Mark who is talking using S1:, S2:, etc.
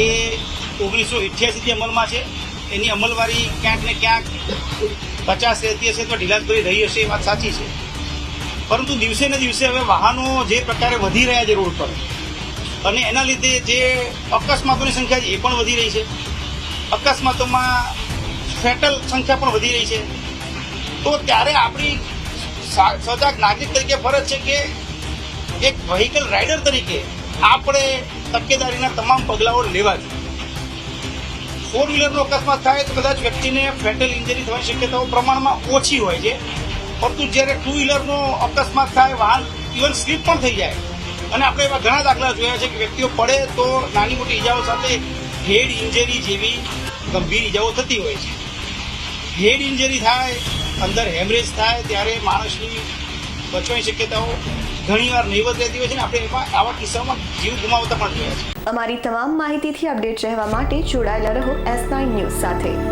S1: એ 1988થી અમલમાં છે. એની અમલવારી ક્યાંક ને ક્યાંક 50 રહેતી હશે તો ઢીલાસભરી રહી હશે, એ વાત સાચી છે. પરંતુ દિવસે ને દિવસે હવે વાહનો જે પ્રકારે વધી રહ્યા છે રોડ પર, અને એના લીધે જે અકસ્માતોની સંખ્યા છે એ પણ વધી રહી છે. અકસ્માતોમાં ફેટલ સંખ્યા પણ વધી રહી છે. તો ત્યારે આપણી સજાગ નાગરિક તરીકે ફરજ છે કે એક વ્હીકલ રાઇડર તરીકે આપણે તકેદારીના તમામ પગલાઓ લેવા જોઈએ. 4 વ્હીલરનો અકસ્માત થાય તો કદાચ વ્યક્તિને ફેટલ ઇન્જરી થવાની શક્યતાઓ પ્રમાણમાં ઓછી હોય છે. પરંતુ જ્યારે 2 વ્હીલરનો અકસ્માત થાય, વાહન ઇવન સ્લીપ પણ થઈ જાય, અને આપણે એવા ઘણા દાખલા જોયા છે કે વ્યક્તિઓ પડે તો નાની મોટી ઈજાઓ સાથે હેડ ઇન્જરી જેવી ગંભીર ઈજાઓ થતી હોય છે. હેડ ઇન્જરી થાય, અંદર હેમરેજ થાય, ત્યારે માણસની બચવાની શક્યતાઓ ઘણીવાર નહીવત રહેતી હોય છે, ને આપણે એમાં આવા કિસ્સામાં જીવ ગુમાવતા પણ જોયા છે.
S2: અમારી તમામ માહિતીથી અપડેટ રહેવા માટે જોડાયેલા રહો S9 ન્યૂઝ સાથે.